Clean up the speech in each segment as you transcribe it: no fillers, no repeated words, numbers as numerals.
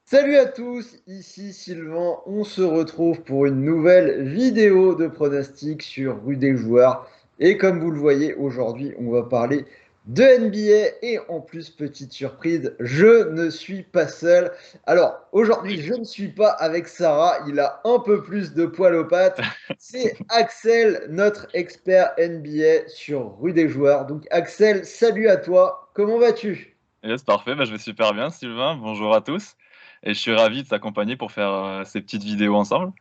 Salut à tous, ici Sylvain, on se retrouve pour une nouvelle vidéo de pronostic sur Rue des Joueurs. Et comme vous le voyez, aujourd'hui, on va parler de NBA et en plus, petite surprise, je ne suis pas seul. Alors, aujourd'hui, je ne suis pas avec Sarah, il a un peu plus de poil aux pattes. C'est Axel, notre expert NBA sur Rue des Joueurs. Donc Axel, salut à toi, comment vas-tu? Yes, parfait, je vais super bien, Sylvain. Bonjour à tous. Et je suis ravi de t'accompagner pour faire ces petites vidéos ensemble.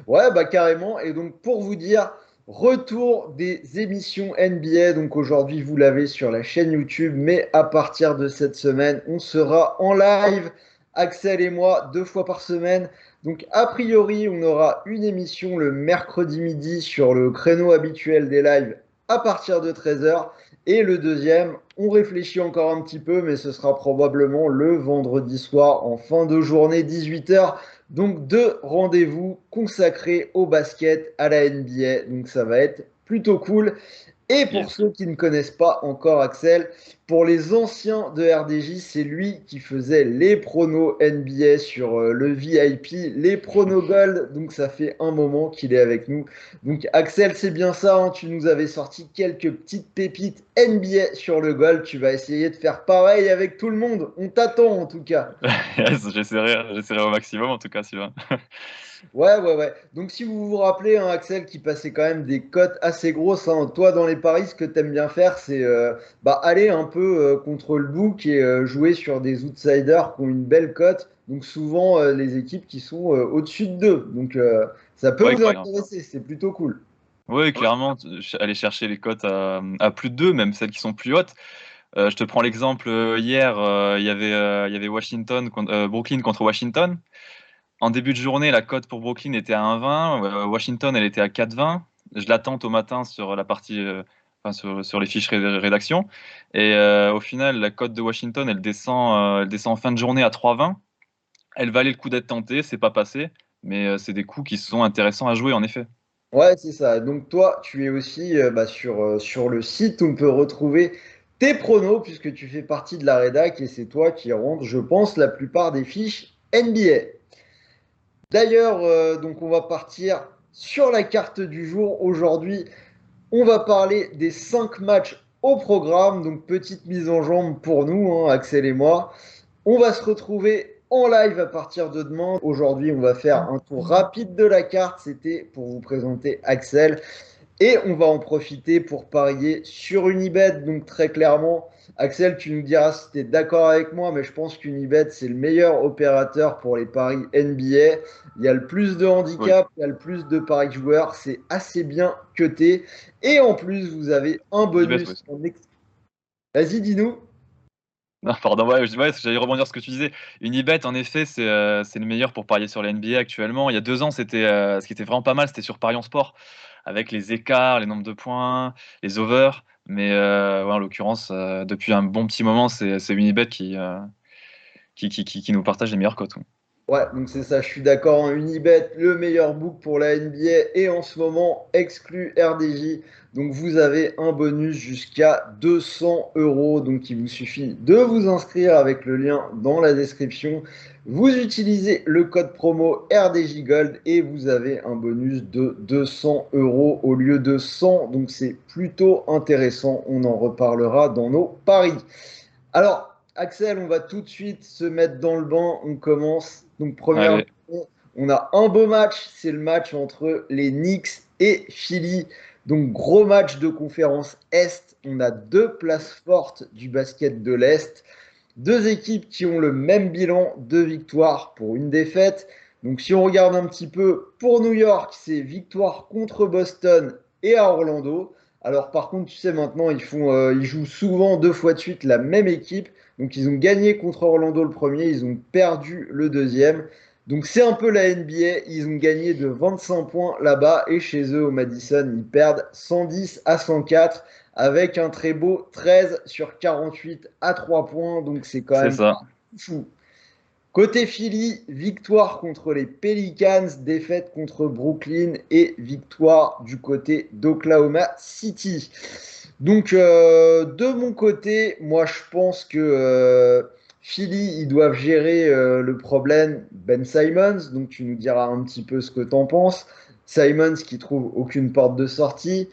Ouais, bah carrément. Et donc pour vous dire, retour des émissions NBA. Donc aujourd'hui, vous l'avez sur la chaîne YouTube, mais à partir de cette semaine, on sera en live, Axel et moi, 2 fois par semaine. Donc a priori, on aura une émission le mercredi midi sur le créneau habituel des lives à partir de 13 h. Et le deuxième, on réfléchit encore un petit peu, mais ce sera probablement le vendredi soir en fin de journée, 18 h. Donc deux rendez-vous consacrés au basket, à la NBA. Donc ça va être plutôt cool. Et pour Yes. ceux qui ne connaissent pas encore Axel, pour les anciens de RDJ, c'est lui qui faisait les pronos NBA sur le VIP, les pronos Gold. Donc ça fait un moment qu'il est avec nous. Donc Axel, c'est bien ça, hein, tu nous avais sorti quelques petites pépites NBA sur le Gold. Tu vas essayer de faire pareil avec tout le monde. On t'attend en tout cas. Yes, j'essaierai au maximum en tout cas, Sylvain. Ouais, ouais, ouais. Donc, si vous vous rappelez, hein, Axel, qui passait quand même des cotes assez grosses, hein, toi, dans les paris, ce que tu aimes bien faire, c'est aller un peu contre le book et jouer sur des outsiders qui ont une belle cote. Donc, souvent, les équipes qui sont au-dessus de 2. Donc, ça peut Ouais, vous clairement. intéresser, c'est plutôt cool. Ouais, clairement, aller chercher les cotes à plus de 2, même celles qui sont plus hautes. Je te prends l'exemple, hier, il y avait Brooklyn contre Washington. En début de journée, la cote pour Brooklyn était à 1,20, Washington, elle était à 4,20. Je l'attends au matin sur la partie, enfin sur les fiches rédaction. Et au final, la cote de Washington, elle descend en fin de journée à 3,20. Elle valait le coup d'être tentée, c'est pas passé, mais c'est des coups qui sont intéressants à jouer en effet. Ouais, c'est ça. Donc, toi, tu es aussi sur le site où on peut retrouver tes pronos, puisque tu fais partie de la rédac et c'est toi qui rentres, je pense, la plupart des fiches NBA. D'ailleurs, donc on va partir sur la carte du jour. Aujourd'hui, on va parler des 5 matchs au programme. Donc, petite mise en jambe pour nous, hein, Axel et moi. On va se retrouver en live à partir de demain. Aujourd'hui, on va faire un tour rapide de la carte. C'était pour vous présenter Axel. Et on va en profiter pour parier sur Unibet. Donc très clairement, Axel, tu nous diras si tu es d'accord avec moi, mais je pense qu'Unibet, c'est le meilleur opérateur pour les paris NBA. Il y a le plus de Oui, handicap, il y a le plus de paris joueurs, c'est assez bien coté. Et en plus, vous avez un Unibet, ouais. bonus Vas-y, dis-nous. Non, pardon, ouais, j'allais rebondir sur ce que tu disais. Unibet, en effet, c'est le meilleur pour parier sur la NBA actuellement. Il y a 2 ans, ce qui était vraiment pas mal, c'était sur Parions Sport, avec les écarts, les nombres de points, les overs. Mais ouais, en l'occurrence, depuis un bon petit moment, c'est Unibet qui nous partage les meilleures cotes. Ouais. Ouais, donc c'est ça, je suis d'accord. Hein. Unibet, le meilleur book pour la NBA et en ce moment exclu RDJ. Donc vous avez un bonus jusqu'à 200 euros. Donc il vous suffit de vous inscrire avec le lien dans la description. Vous utilisez le code promo RDJ Gold et vous avez un bonus de 200 euros au lieu de 100. Donc c'est plutôt intéressant. On en reparlera dans nos paris. Alors, Axel, on va tout de suite se mettre dans le bain. On commence. Donc, première, Allez, on a un beau match. C'est le match entre les Knicks et Philly. Donc, gros match de conférence Est. On a deux places fortes du basket de l'Est. Deux équipes qui ont le même bilan, 2 victoires pour une défaite. Donc, si on regarde un petit peu, pour New York, c'est victoire contre Boston et à Orlando. Alors, par contre, tu sais, maintenant, ils jouent souvent 2 fois de suite la même équipe. Donc, ils ont gagné contre Orlando le premier, ils ont perdu le deuxième. Donc, c'est un peu la NBA. Ils ont gagné de 25 points là-bas et chez eux, au Madison, ils perdent 110-104 avec un très beau 13 sur 48 à 3 points. Donc, c'est quand c'est même ça. fou. Côté Philly, victoire contre les Pelicans, défaite contre Brooklyn et victoire du côté d'Oklahoma City. Donc, de mon côté, moi, je pense que Philly, ils doivent gérer le problème Ben Simmons, donc tu nous diras un petit peu ce que tu en penses. Simmons qui trouve aucune porte de sortie.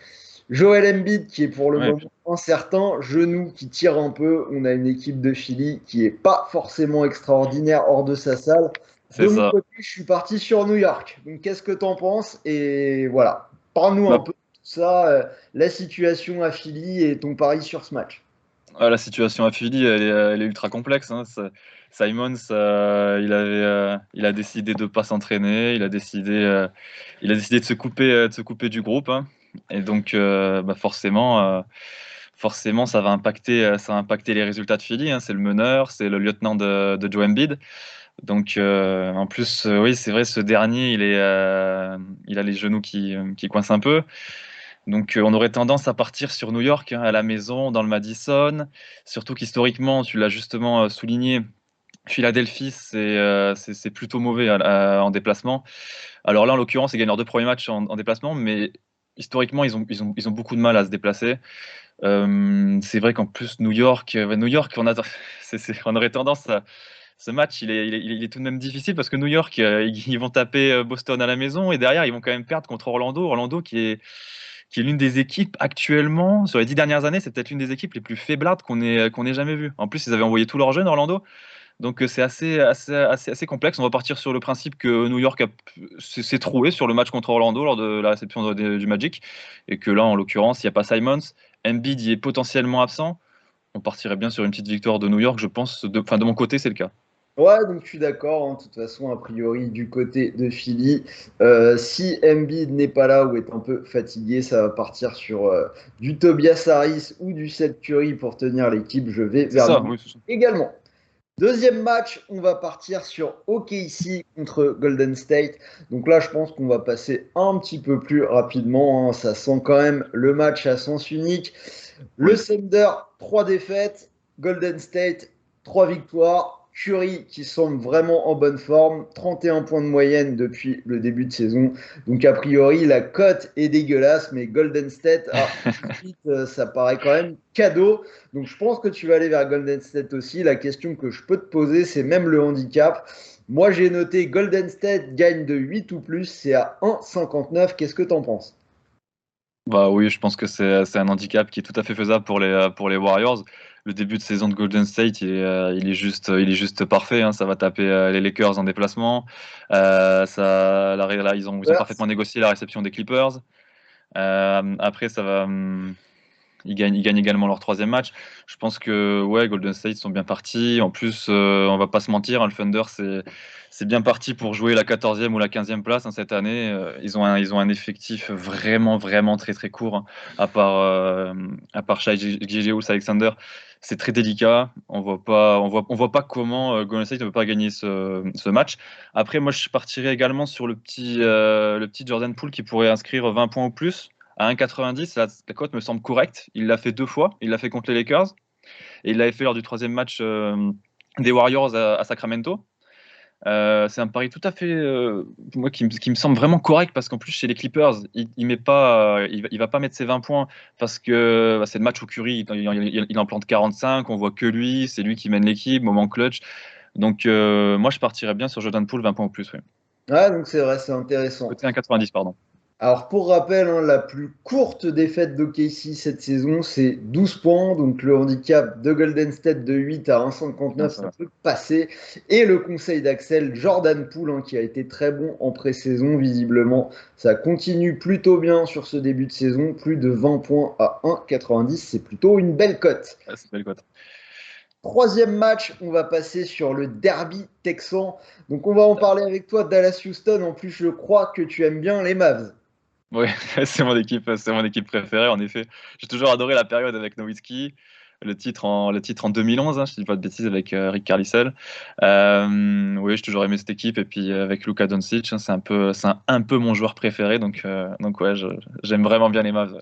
Joel Embiid qui est pour le Ouais, moment incertain, genou qui tire un peu. On a une équipe de Philly qui est pas forcément extraordinaire hors de sa salle. De c'est mon ça. côté, je suis parti sur New York. Donc qu'est-ce que tu en penses? Et voilà, parle-nous un Bah, peu de tout ça, la situation à Philly et ton pari sur ce match. la situation à Philly, elle est ultra complexe, hein. Simons, il a décidé de pas s'entraîner, il a décidé de se couper du groupe, hein. Et donc, bah forcément, ça va impacter les résultats de Philly, hein. C'est le meneur, c'est le lieutenant de Joe Embiid. Donc, en plus, oui, c'est vrai, ce dernier, il a les genoux qui coincent un peu. Donc, on aurait tendance à partir sur New York, hein, à la maison, dans le Madison. Surtout qu'historiquement, tu l'as justement souligné, Philadelphie, c'est plutôt mauvais en déplacement. Alors là, en l'occurrence, ils gagnent leurs deux premiers matchs en déplacement, mais historiquement, ils ont beaucoup de mal à se déplacer. C'est vrai qu'en plus, New York, on aurait tendance à. Ce match, il est tout de même difficile parce que New York, ils vont taper Boston à la maison et derrière, ils vont quand même perdre contre Orlando. Orlando qui est l'une des équipes actuellement, sur les 10 dernières années, c'est peut-être l'une des équipes les plus faiblardes qu'on ait jamais vues. En plus, ils avaient envoyé tous leurs jeunes Orlando. Donc c'est assez complexe. On va partir sur le principe que New York s'est troué sur le match contre Orlando lors de la réception du Magic et que là, en l'occurrence, il n'y a pas Simons. Embiid y est potentiellement absent. On partirait bien sur une petite victoire de New York, je pense. Enfin, de mon côté, c'est le cas. Ouais, donc je suis d'accord, hein. De toute façon, a priori, du côté de Philly, si Embiid n'est pas là ou est un peu fatigué, ça va partir sur du Tobias Harris ou du Seth Curry pour tenir l'équipe. Je vais C'est vers ça, lui oui, c'est ça. également. Deuxième match, on va partir sur OKC contre Golden State. Donc là, je pense qu'on va passer un petit peu plus rapidement, hein. Ça sent quand même le match à sens unique. Le Oui. Thunder, 3 défaites. Golden State, 3 victoires. Curry qui semble vraiment en bonne forme. 31 points de moyenne depuis le début de saison. Donc a priori, la cote est dégueulasse, mais Golden State à 18, ça paraît quand même cadeau. Donc je pense que tu vas aller vers Golden State aussi. La question que je peux te poser, c'est même le handicap. Moi, j'ai noté Golden State gagne de 8 ou plus, c'est à 1,59. Qu'est-ce que tu en penses? Bah oui, je pense que c'est un handicap qui est tout à fait faisable pour les Warriors. Le début de saison de Golden State, il est juste parfait, hein. Ça va taper les Lakers en déplacement. Ils ont Spurs. parfaitement négocié la réception des Clippers. Après, ils gagnent également leur troisième match. Je pense que ouais, Golden State sont bien partis. En plus, on va pas se mentir, hein, le Thunder, c'est bien parti pour jouer la 14e ou la 15e place, hein, cette année. Ils ont un effectif vraiment très très court, hein. À part Shai Gilgeous-Alexander, c'est très délicat. On voit pas comment Golden State ne peut pas gagner ce match. Après, moi, je partirais également sur le petit Jordan Poole qui pourrait inscrire 20 points ou plus à 1,90, la cote me semble correcte. Il l'a fait deux fois. Il l'a fait contre les Lakers et il l'avait fait lors du troisième match des Warriors à Sacramento. C'est un pari tout à fait, moi, qui me semble vraiment correct parce qu'en plus, chez les Clippers, il va pas mettre ses 20 points parce que bah, c'est le match où Curry, il en plante 45. On voit que lui, c'est lui qui mène l'équipe, moment clutch. Donc, moi, je partirais bien sur Jordan Poole, 20 points ou plus. Oui. Ouais, donc c'est vrai, c'est intéressant. Côté 1,90, pardon. Alors pour rappel, hein, la plus courte défaite d'OKC cette saison, c'est 12 points. Donc le handicap de Golden State de 8 à Ah, 1,59, ça ça va. peut passer. Et le conseil d'Axel, Jordan Poole, hein, qui a été très bon en pré-saison, visiblement. Ça continue plutôt bien sur ce début de saison. Plus de 20 points à 1,90, c'est plutôt une belle cote. Ouais, c'est une belle cote. Troisième match, on va passer sur le derby texan. Donc on va en parler avec toi, Dallas-Houston. En plus, je crois que tu aimes bien les Mavs. Oui, c'est mon équipe préférée, en effet. J'ai toujours adoré la période avec Nowitzki, le titre en 2011, hein, je ne dis pas de bêtises, avec Rick Carlisle. Oui, j'ai toujours aimé cette équipe, et puis avec Luka Doncic, hein, c'est un peu mon joueur préféré, donc ouais, j'aime vraiment bien les Mavs. Ouais.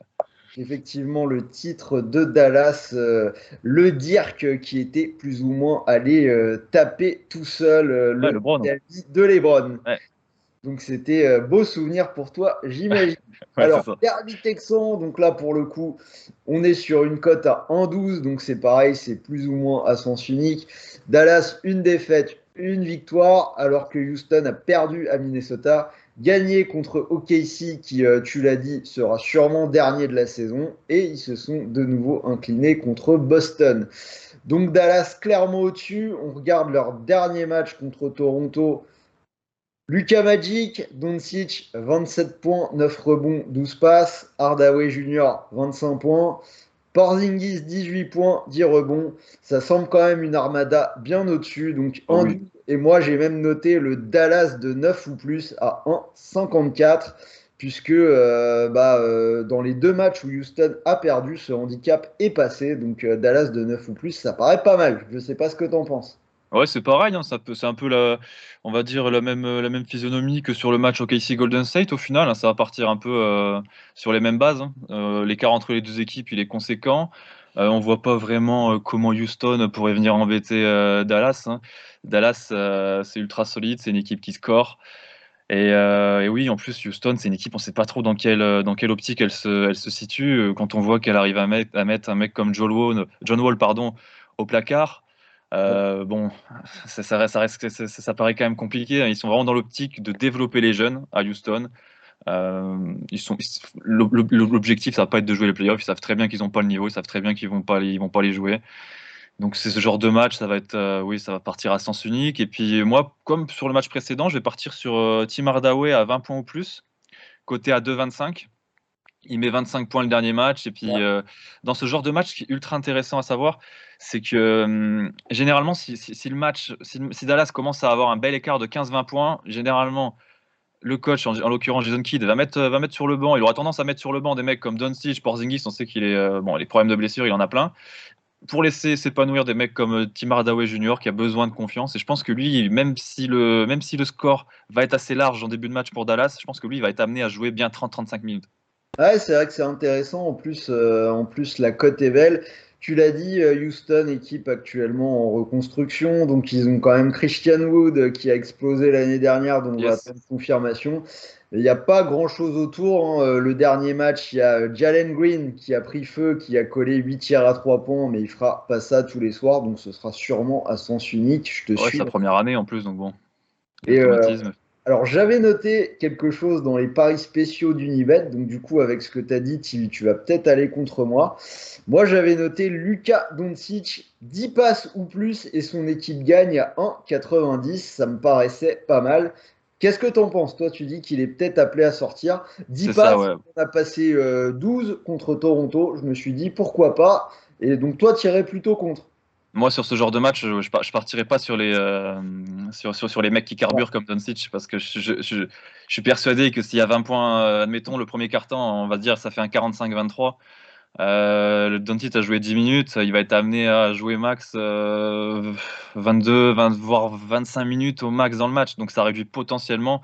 Effectivement, le titre de Dallas, le Dirk qui était plus ou moins allé taper tout seul Ouais, le LeBron. David de LeBron. Ouais. Donc c'était beau souvenir pour toi, j'imagine. Ouais, c'est Alors, ça. Derby Texan, donc là pour le coup, on est sur une cote à 1,12, donc c'est pareil, c'est plus ou moins à sens unique. Dallas, une défaite, une victoire, alors que Houston a perdu à Minnesota, gagné contre OKC, qui, tu l'as dit, sera sûrement dernier de la saison, et ils se sont de nouveau inclinés contre Boston. Donc Dallas clairement au-dessus, on regarde leur dernier match contre Toronto. Luka Magic, Doncic, 27 points, 9 rebonds, 12 passes. Hardaway Junior, 25 points. Porzingis, 18 points, 10 rebonds. Ça semble quand même une armada bien au-dessus. Donc Oh 1 oui. et moi j'ai même noté le Dallas de 9 ou plus à 1,54 puisque dans les deux matchs où Houston a perdu, ce handicap est passé. Donc Dallas de 9 ou plus, ça paraît pas mal. Je sais pas ce que t'en penses. Ouais, c'est pareil, hein, c'est un peu on va dire la même physionomie que sur le match OKC Golden State au final, hein, ça va partir un peu sur les mêmes bases, hein. L'écart entre les deux équipes, il est conséquent. On voit pas vraiment comment Houston pourrait venir embêter Dallas, hein. Dallas, c'est ultra solide, c'est une équipe qui score. Et oui, en plus, Houston, c'est une équipe, on sait pas trop dans quelle optique elle se situe. Quand on voit qu'elle arrive à mettre un mec comme John Wall, pardon, au placard. Bon, ça paraît quand même compliqué, hein. Ils sont vraiment dans l'optique de développer les jeunes à Houston. L'objectif, ça va pas être de jouer les playoffs. Ils savent très bien qu'ils n'ont pas le niveau. Ils savent très bien ils vont pas les jouer. Donc c'est ce genre de match, ça va être, oui, ça va partir à sens unique. Et puis moi, comme sur le match précédent, je vais partir sur Tim Hardaway à 20 points ou plus, coté à 2,25. Il met 25 points le dernier match. Et puis, dans ce genre de match, ce qui est ultra intéressant à savoir, c'est que généralement, si le match, si Dallas commence à avoir un bel écart de 15-20 points, généralement, le coach, en l'occurrence Jason Kidd, va mettre sur le banc. Il aura tendance à mettre sur le banc des mecs comme Doncic, Porzingis. On sait qu'il est, bon, les problèmes de blessure, il en a plein. Pour laisser s'épanouir des mecs comme Tim Hardaway Jr. qui a besoin de confiance. Et je pense que lui, même si le score va être assez large en début de match pour Dallas, je pense que lui, il va être amené à jouer bien 30-35 minutes. Ouais, c'est vrai que c'est intéressant. En plus, la cote est belle. Tu l'as dit, Houston, équipe actuellement en reconstruction. Donc, ils ont quand même Christian Wood qui a explosé l'année dernière, dont on va Yes. attendre confirmation. Il n'y a pas grand-chose autour, hein. Le dernier match, il y a Jalen Green qui a pris feu, qui a collé 8 tirs à 3 points, mais il fera pas ça tous les soirs. Donc, ce sera sûrement à sens unique. Je te Ouais, c'est suis. sa première année en plus, donc bon, Et l'automatisme. alors, j'avais noté quelque chose dans les paris spéciaux d'Unibet. Donc, du coup, avec ce que tu as dit, tu vas peut-être aller contre moi. Moi, j'avais noté Luka Doncic, 10 passes ou plus et son équipe gagne à 1,90. Ça me paraissait pas mal. Qu'est-ce que tu en penses? Toi, tu dis qu'il est peut-être appelé à sortir. 10 C'est ça, passes, ouais. on a passé 12 contre Toronto. Je me suis dit pourquoi pas. Et donc, toi, tu irais plutôt contre. Moi, sur ce genre de match, je partirai pas sur sur les mecs qui Ouais. carburent comme Doncic, parce que je suis persuadé que s'il y a 20 points, admettons, le premier quart-temps, on va dire, ça fait un 45-23. Le Doncic a joué 10 minutes, il va être amené à jouer max 22, 20, voire 25 minutes au max dans le match. Donc ça réduit potentiellement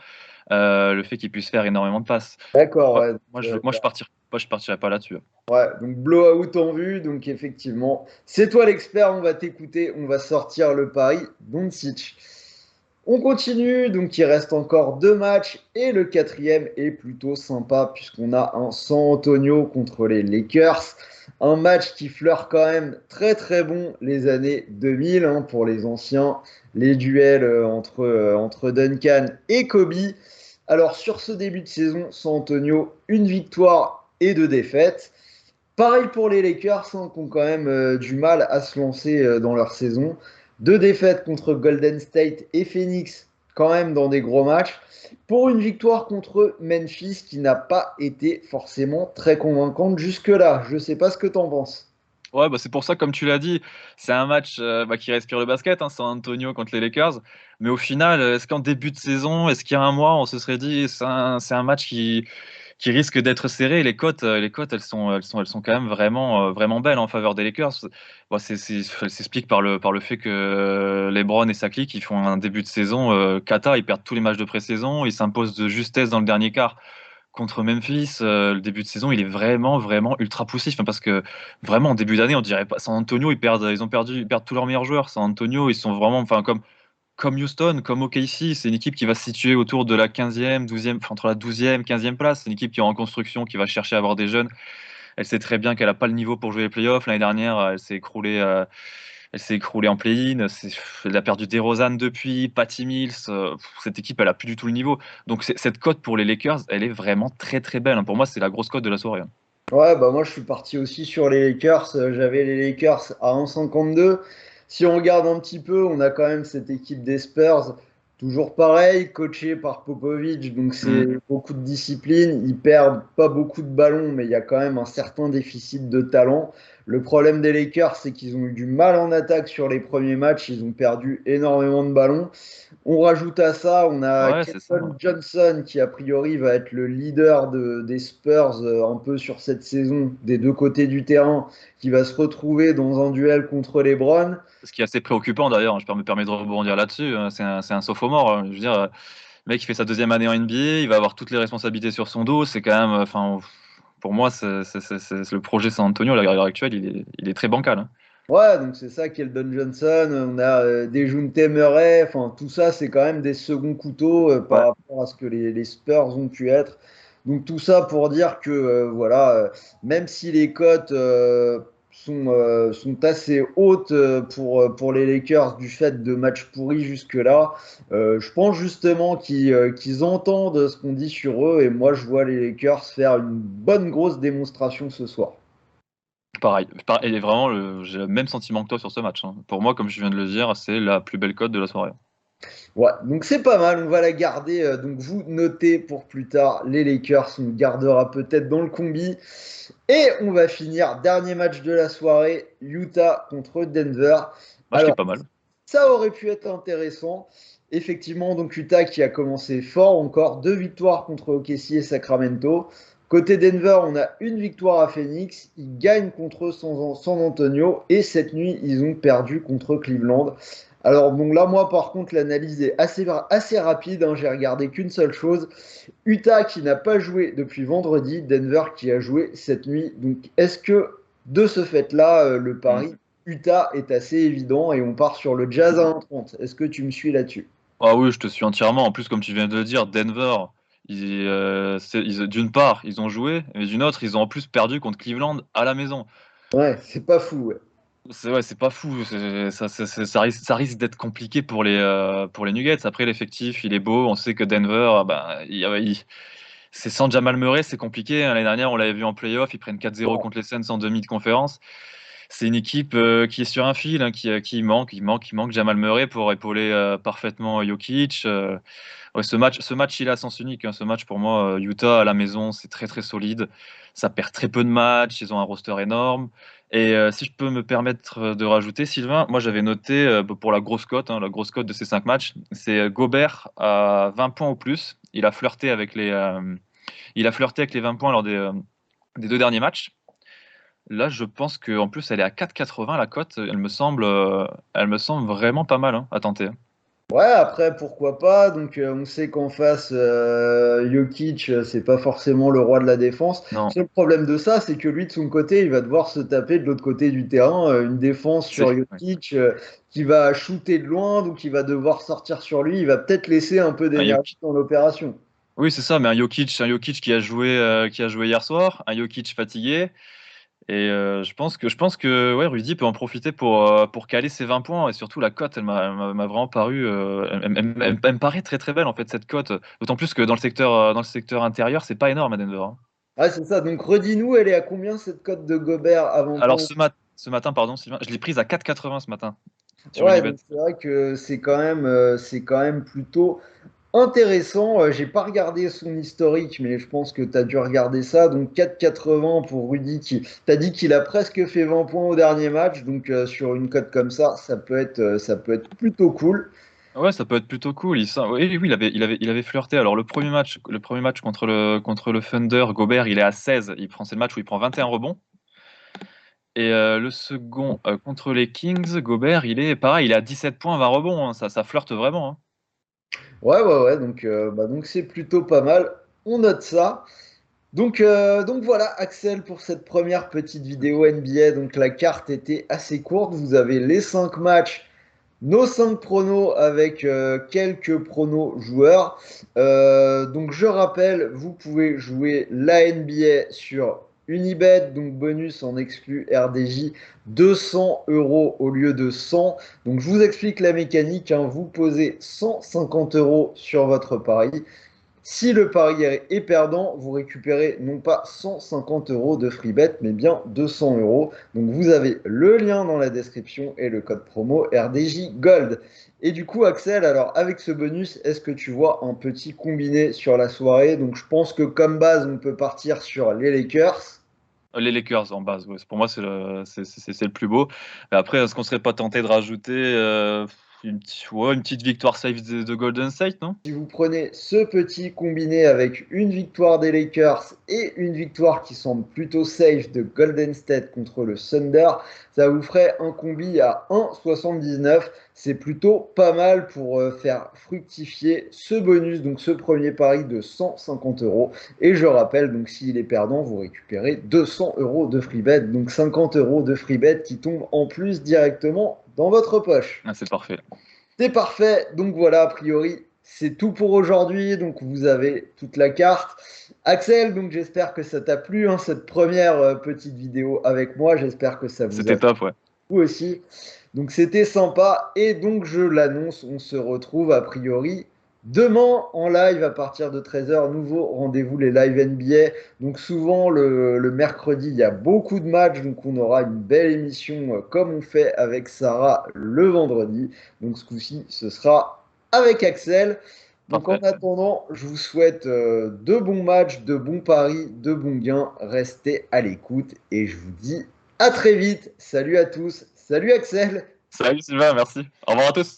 le fait qu'il puisse faire énormément de passes. D'accord, Ouais, ouais. moi, je partirais pas là-dessus. Ouais, donc blowout en vue, donc effectivement, c'est toi l'expert, on va t'écouter, on va sortir le pari Doncic. On continue, donc il reste encore deux matchs et le quatrième est plutôt sympa puisqu'on a un San Antonio contre les Lakers. Un match qui fleure quand même très très bon les années 2000 hein, pour les anciens, les duels entre Duncan et Kobe. Alors sur ce début de saison, San Antonio, une victoire et deux défaites. Pareil pour les Lakers, hein, qui ont quand même du mal à se lancer dans leur saison. Deux défaites contre Golden State et Phoenix, quand même dans des gros matchs. Pour une victoire contre Memphis qui n'a pas été forcément très convaincante jusque-là. Je ne sais pas ce que tu en penses. Ouais, bah, c'est pour ça, comme tu l'as dit, c'est un match qui respire le basket, hein, San Antonio contre les Lakers. Mais au final, est-ce qu'en début de saison, est-ce qu'il y a un mois, on se serait dit, c'est un match qui risque d'être serré? Les cotes, elles sont quand même vraiment belles en faveur des Lakers. Bon, elles s'expliquent par le fait que LeBron et sa clique, ils font un début de saison cata, ils perdent tous les matchs de pré-saison, ils s'imposent de justesse dans le dernier quart contre Memphis. Le début de saison, il est vraiment ultra poussif, hein, parce que vraiment en début d'année, on dirait pas San Antonio, ils perdent tous leurs meilleurs joueurs. San Antonio, ils sont vraiment, enfin comme Houston, comme OKC, c'est une équipe qui va se situer autour de la 15e, 12e, enfin, entre la 12e, 15e place. C'est une équipe qui est en construction, qui va chercher à avoir des jeunes. Elle sait très bien qu'elle n'a pas le niveau pour jouer les playoffs. L'année dernière, elle s'est écroulée en play-in. Elle a perdu DeRozan depuis, Patty Mills. Cette équipe, elle a plus du tout le niveau. Donc cette cote pour les Lakers, elle est vraiment très très belle, hein. Pour moi, c'est la grosse cote de la soirée, hein. Ouais, bah moi je suis parti aussi sur les Lakers. J'avais les Lakers à 1,52. Si on regarde un petit peu, on a quand même cette équipe des Spurs, toujours pareil, coachée par Popovich, donc c'est Mm. beaucoup de discipline. Ils perdent pas beaucoup de ballons, mais il y a quand même un certain déficit de talent. Le problème des Lakers, c'est qu'ils ont eu du mal en attaque sur les premiers matchs. Ils ont perdu énormément de ballons. On rajoute à ça, on a Ouais, c'est ça. Keldon Johnson qui a priori va être le leader des Spurs un peu sur cette saison des deux côtés du terrain, qui va se retrouver dans un duel contre les Browns. Ce qui est assez préoccupant d'ailleurs, hein, je me permets de rebondir là-dessus, hein. C'est un sophomore, hein. Je veux dire, le mec, il fait sa deuxième année en NBA, il va avoir toutes les responsabilités sur son dos. C'est quand même, enfin, pour moi, le projet San Antonio, à l'heure actuelle, il est très bancal, hein. Ouais, donc c'est ça, Keldon Johnson, on a Dejounte Murray, enfin tout ça, c'est quand même des seconds couteaux par Ouais. rapport à ce que les Spurs ont pu être. Donc tout ça pour dire que voilà, même si les cotes sont assez hautes pour les Lakers du fait de matchs pourris jusque-là, je pense justement qu'ils entendent ce qu'on dit sur eux et moi je vois les Lakers faire une bonne grosse démonstration ce soir. Pareil. Et vraiment, j'ai le même sentiment que toi sur ce match, hein. Pour moi, comme je viens de le dire, c'est la plus belle cote de la soirée. Ouais, donc c'est pas mal, on va la garder. Donc vous notez pour plus tard les Lakers, on le gardera peut-être dans le combi. Et on va finir, dernier match de la soirée, Utah contre Denver. Match qui est Alors, pas mal. ça aurait pu être intéressant. Effectivement, donc Utah qui a commencé fort encore, deux victoires contre OKC et Sacramento. Côté Denver, on a une victoire à Phoenix. Ils gagnent contre San Antonio et cette nuit, ils ont perdu contre Cleveland. Alors bon, là, moi, par contre, l'analyse est assez rapide, hein. J'ai regardé qu'une seule chose. Utah qui n'a pas joué depuis vendredi, Denver qui a joué cette nuit. Donc, est-ce que de ce fait-là, le Mm. pari Utah est assez évident et on part sur le Jazz à 1,30? Est-ce que tu me suis là-dessus? Ah oui, je te suis entièrement. En plus, comme tu viens de le dire, Denver, d'une part, ils ont joué, mais d'une autre, ils ont en plus perdu contre Cleveland à la maison. Ouais, c'est pas fou, ouais. Ouais, c'est pas fou. Ça risque d'être compliqué pour les Nuggets. Après, l'effectif, il est beau. On sait que Denver, ah ben, c'est sans Jamal Murray, c'est compliqué, hein. L'année dernière, on l'avait vu en playoff, ils prennent 4-0 contre les Suns en demi de conférence. C'est une équipe qui est sur un fil, hein, qui manque Jamal Murray pour épauler parfaitement Jokic. Ouais, ce match, il est à sens unique, hein. Ce match, pour moi, Utah à la maison, c'est très très solide. Ça perd très peu de matchs, ils ont un roster énorme. Et si je peux me permettre de rajouter, Sylvain, moi j'avais noté pour la grosse cote, hein, la grosse cote de ces 5 matchs, c'est Gobert à 20 points ou plus. Il a flirté avec les 20 points lors des deux derniers matchs. Là, je pense qu'en plus, elle est à 4,80 la cote. Elle me semble vraiment pas mal, hein, à tenter. Ouais, après, pourquoi pas. Donc, on sait qu'en face, Jokic, c'est pas forcément le roi de la défense. Le Non, seul problème de ça, c'est que lui, de son côté, il va devoir se taper de l'autre côté du terrain une défense sur ouais. Jokic qui va shooter de loin, donc il va devoir sortir sur lui. Il va peut-être laisser un peu Un d'énergie Jokic. dans l'opération. Oui, c'est ça, mais un Jokic qui a joué hier soir, un Jokic fatigué. Et je pense que ouais, Rudy peut en profiter pour caler ses 20 points. Et surtout, la cote, m'a vraiment paru. Elle me paraît très très belle en fait, cette cote. D'autant plus que dans le secteur intérieur, c'est pas énorme à Denver, hein. Ah, c'est ça. Donc, redis-nous, elle est à combien cette cote de Gobert avant Alors point? ce matin, pardon, Sylvain, je l'ai prise à 4,80 ce matin sur Ouais, Unibet. donc c'est vrai que c'est quand même plutôt intéressant. J'ai pas regardé son historique, mais je pense que tu as dû regarder ça. Donc 4,80 pour Rudy qui t'as dit qu'il a presque fait 20 points au dernier match. Donc sur une cote comme ça peut être plutôt cool. Ouais, ça peut être plutôt cool. Oui, oui, il avait flirté. Alors le premier match contre le Thunder, Gobert, il est à 16. C'est le match où il prend 21 rebonds. Et le second contre les Kings, Gobert, il est pareil, il est à 17 points, 20 rebonds, hein. Ça flirte vraiment, hein. Ouais. Donc c'est plutôt pas mal. On note ça. Donc voilà, Axel, pour cette première petite vidéo NBA. Donc la carte était assez courte. Vous avez les 5 matchs nos 5 pronos avec quelques pronos joueurs. Donc je rappelle, vous pouvez jouer la NBA sur Unibet, donc bonus en exclu RDJ 200 euros au lieu de 100. Donc je vous explique la mécanique, hein. Vous posez 150 euros sur votre pari. Si le pari est perdant, vous récupérez non pas 150 euros de free bet, mais bien 200 euros. Donc vous avez le lien dans la description et le code promo RDJ Gold. Et du coup, Axel, alors avec ce bonus, est-ce que tu vois un petit combiné sur la soirée? Donc je pense que comme base, on peut partir sur les Lakers. Les Lakers en base, ouais. Pour moi, c'est le plus beau. Mais après, est-ce qu'on serait pas tenté de rajouter ouais, une petite victoire safe de Golden State, non? Si vous prenez ce petit combiné avec une victoire des Lakers et une victoire qui semble plutôt safe de Golden State contre le Thunder, ça vous ferait un combi à 1,79. C'est plutôt pas mal pour faire fructifier ce bonus, donc ce premier pari de 150 euros. Et je rappelle, donc s'il est perdant, vous récupérez 200 euros de free bet, donc 50 euros de free bet qui tombent en plus directement dans votre poche. Ah, c'est parfait. C'est parfait. Donc voilà, a priori, c'est tout pour aujourd'hui. Donc vous avez toute la carte. Axel, donc j'espère que ça t'a plu, hein, cette première petite vidéo avec moi. J'espère que ça vous a C'était plu top, ouais. aussi. Donc c'était sympa. Et donc je l'annonce, on se retrouve a priori demain en live à partir de 13h. Nouveau rendez-vous les live NBA. Donc souvent le mercredi, il y a beaucoup de matchs. Donc on aura une belle émission comme on fait avec Sarah le vendredi. Donc ce coup-ci, ce sera avec Axel. Donc en Parfait. attendant, je vous souhaite de bons matchs, de bons paris, de bons gains. Restez à l'écoute et je vous dis à très vite. Salut à tous. Salut Axel. Salut Sylvain, merci. Au revoir à tous.